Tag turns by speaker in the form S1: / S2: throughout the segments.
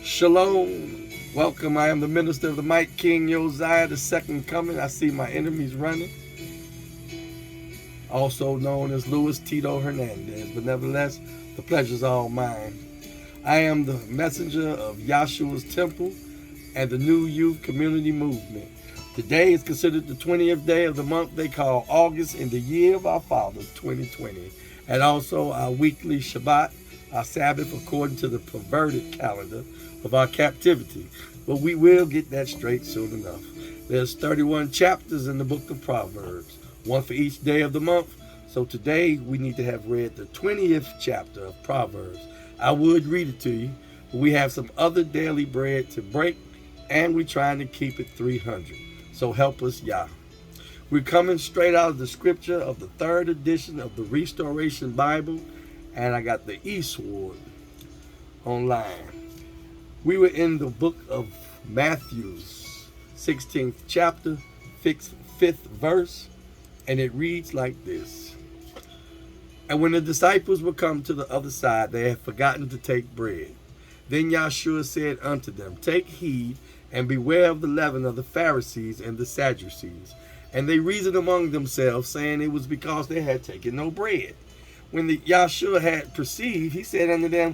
S1: Shalom. Welcome. I am the minister of the might, King Josiah, the second coming. I see my enemies running. Also known as Luis Tito Hernandez. But nevertheless, the pleasure's all mine. I am the messenger of Yeshua's temple and the new youth community movement. Today is considered the 20th day of the month they call August in the year of our fathers, 2020. And also our weekly Shabbat, our Sabbath, according to the perverted calendar of our captivity. But we will get that straight soon enough. There's 31 chapters in the book of Proverbs, one for each day of the month. So today we need to have read the 20th chapter of Proverbs. I would read it to you, but we have some other daily bread to break, and we're trying to keep it 300. So help us, Yah. We're coming straight out of the scripture of the third edition of the Restoration Bible, and I got the eSword online. We were in the book of Matthew's 16th chapter, 5th verse, and it reads like this. And when the disciples were come to the other side, they had forgotten to take bread. Then Yeshua said unto them, Take heed, and beware of the leaven of the Pharisees and the Sadducees. And they reasoned among themselves, saying it was because they had taken no bread. When the Yeshua had perceived, he said unto them,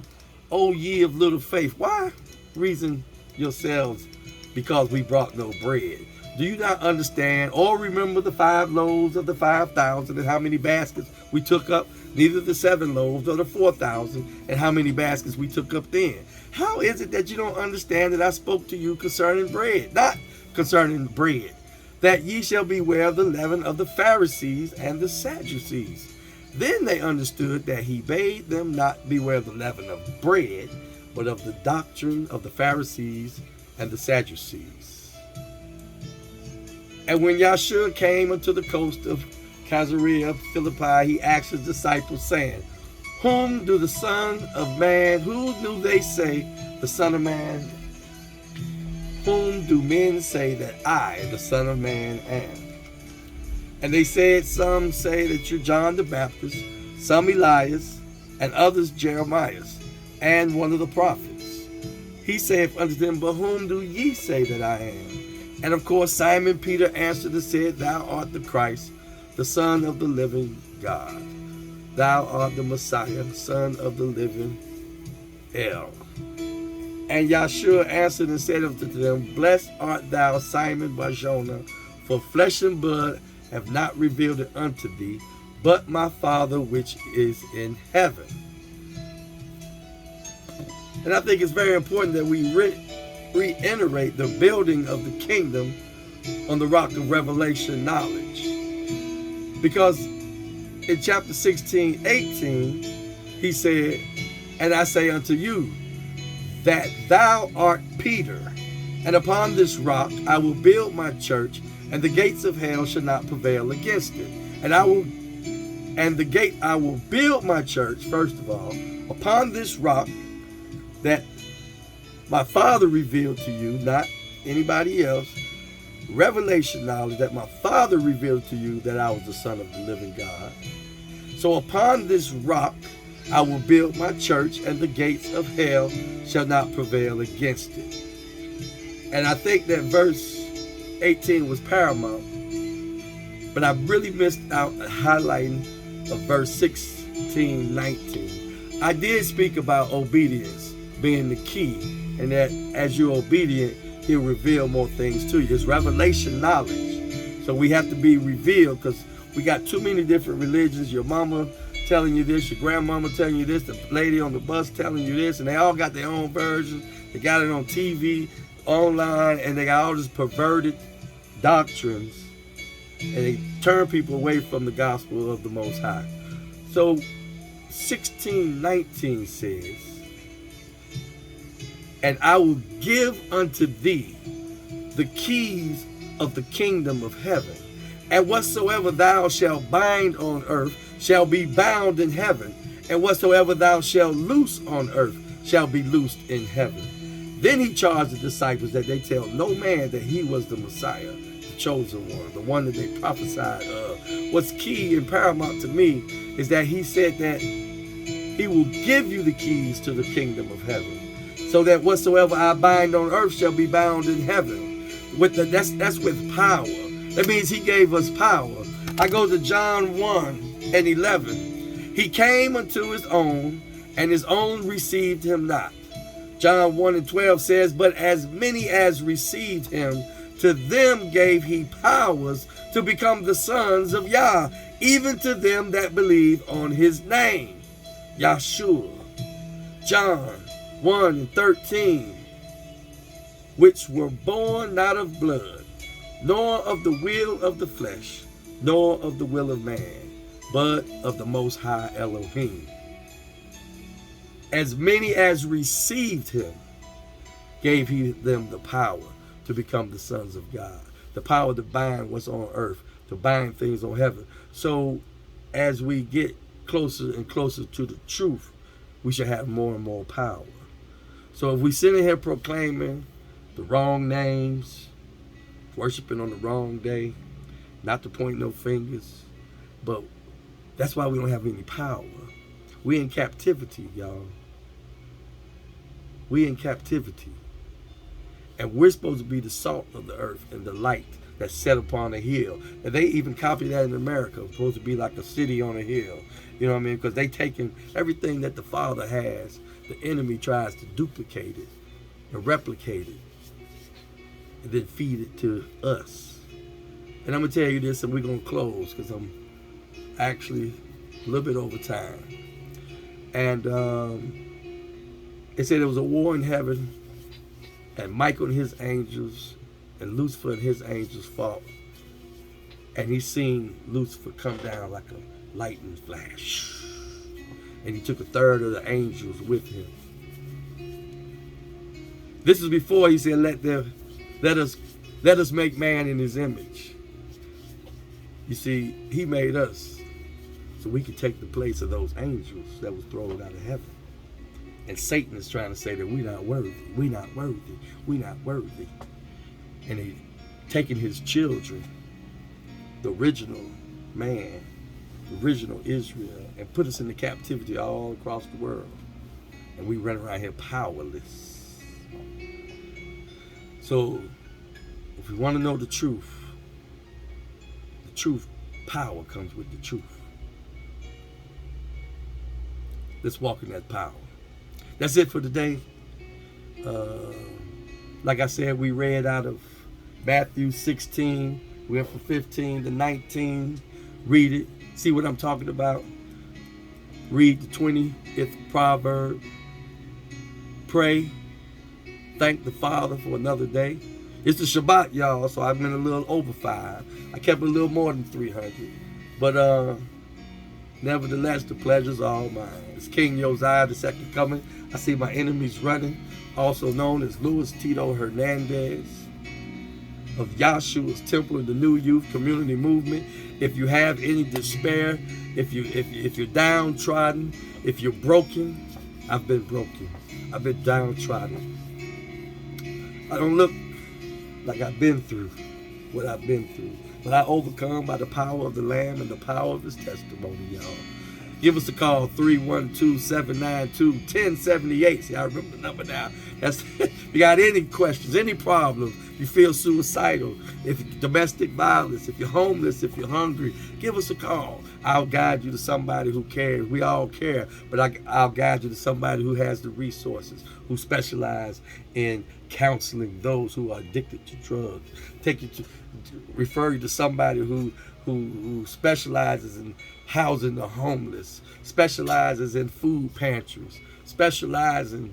S1: O ye of little faith, why reason yourselves because we brought no bread? Do you not understand or remember the 5 loaves of the 5,000 and how many baskets we took up? Neither the 7 loaves or the 4,000 and how many baskets we took up then. How is it that you don't understand that I spoke to you concerning bread, not concerning bread, that ye shall beware of the leaven of the Pharisees and the Sadducees? Then they understood that he bade them not beware of the leaven of bread, but of the doctrine of the Pharisees and the Sadducees. And when Yeshua came unto the coast of Caesarea Philippi, he asked his disciples, saying, Whom do the Son of Man, who do they say the Son of Man? Whom do men say that I, the Son of Man, am? And they said, Some say that you're John the Baptist, some Elias, and others Jeremiah, and one of the prophets. He saith unto them, But whom do ye say that I am? And of course Simon Peter answered and said, Thou art the Christ, the Son of the living God. Thou art the Messiah, Son of the living El. And Yeshua answered and said unto them, Blessed art thou, Simon Bar-Jonah, for flesh and blood have not revealed it unto thee, but my Father which is in heaven. And I think it's very important that we reiterate the building of the kingdom on the rock of revelation knowledge. Because in chapter 16, 18, he said, And I say unto you, that thou art Peter, and upon this rock I will build my church, and the gates of hell shall not prevail against it. I will build my church, first of all, upon this rock that my Father revealed to you, not anybody else. Revelation knowledge that my Father revealed to you that I was the Son of the living God. So upon this rock I will build my church, and the gates of hell shall not prevail against it. And I think that verse 18 was paramount, but I really missed out highlighting of verse 16, 19. I did speak about obedience being the key, and that as you're obedient, he'll reveal more things to you. It's revelation knowledge. So we have to be revealed, because we got too many different religions. Your mama telling you this, your grandmama telling you this, the lady on the bus telling you this, and they all got their own versions. They got it on TV, online, and they got all these perverted doctrines, and they turn people away from the gospel of the Most High. So 16:19 says, And I will give unto thee the keys of the kingdom of heaven, and whatsoever thou shalt bind on earth shall be bound in heaven, and whatsoever thou shalt loose on earth shall be loosed in heaven. Then he charged the disciples that they tell no man that he was the Messiah, the chosen one, the one that they prophesied of. What's key and paramount to me is that he said that he will give you the keys to the kingdom of heaven. So that whatsoever I bind on earth shall be bound in heaven. That's with power. That means he gave us power. I go to John 1:11. He came unto his own, and his own received him not. John 1:12 says, but as many as received him, to them gave he powers to become the sons of Yah, even to them that believe on his name, Yeshua. John 1:13, which were born not of blood, nor of the will of the flesh, nor of the will of man, but of the Most High Elohim. As many as received him, gave he them the power to become the sons of God. The power to bind what's on earth, to bind things on heaven. So as we get closer and closer to the truth, we should have more and more power. So if we sit in here proclaiming the wrong names, worshiping on the wrong day, not to point no fingers, but that's why we don't have any power. We're in captivity, y'all. We're in captivity. And we're supposed to be the salt of the earth and the light that's set upon a hill. And they even copy that in America. It's supposed to be like a city on a hill. You know what I mean? Because they taking everything that the Father has, the enemy tries to duplicate it and replicate it and then feed it to us. And I'm going to tell you this, and we're going to close because I'm actually a little bit over time. And it said there was a war in heaven, and Michael and his angels and Lucifer and his angels fought. And he seen Lucifer come down like a lightning flash. And he took a third of the angels with him. This is before he said, let us make man in his image. You see, he made us so we could take the place of those angels that was thrown out of heaven. And Satan is trying to say that we're not worthy, we're not worthy, we're not worthy. And he taking his children, the original man, the original Israel, and put us into captivity all across the world. And we run around here powerless. So, if we want to know the truth, power comes with the truth. Let's walk in that power. That's it for today. Like I said, we read out of Matthew 16. We went from 15 to 19. Read it. See what I'm talking about. Read the 20th proverb. Pray. Thank the Father for another day. It's the Shabbat, y'all, so I've been a little over 5. I kept a little more than 300. But nevertheless, the pleasure's all mine. It's King Josiah, the second coming. I see my enemies running, also known as Luis Tito Hernandez of Yeshua's Temple in the New Youth Community Movement. If you have any despair, if you're downtrodden, if you're broken, I've been broken. I've been downtrodden. I don't look like I've been through what I've been through, but I overcome by the power of the Lamb and the power of his testimony, y'all. Give us a call, 312-792-1078. See, I remember the number now. That's if you got any questions, any problems, you feel suicidal, if domestic violence, if you're homeless, if you're hungry, give us a call. I'll guide you to somebody who cares. We all care, but I'll guide you to somebody who has the resources, who specialize in counseling those who are addicted to drugs. Refer you to somebody who specializes in housing the homeless, specializes in food pantries, specializing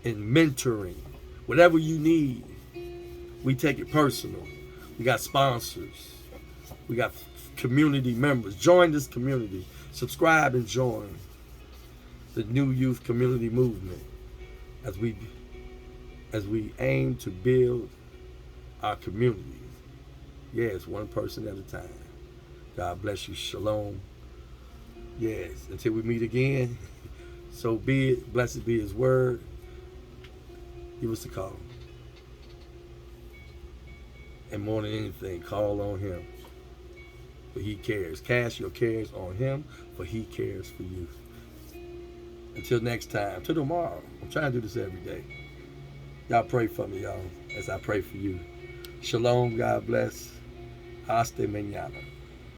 S1: in mentoring. Whatever you need, we take it personal. We got sponsors. We got community members. Join this community. Subscribe and join the New Youth Community Movement as we aim to build our communities. Yes, one person at a time. God bless you. Shalom. Yes, until we meet again, so be it. Blessed be his word. Give us a call. And more than anything, call on him, for he cares. Cast your cares on him, for he cares for you. Until next time, till tomorrow. I'm trying to do this every day. Y'all pray for me, y'all, as I pray for you. Shalom, God bless. Hasta mañana.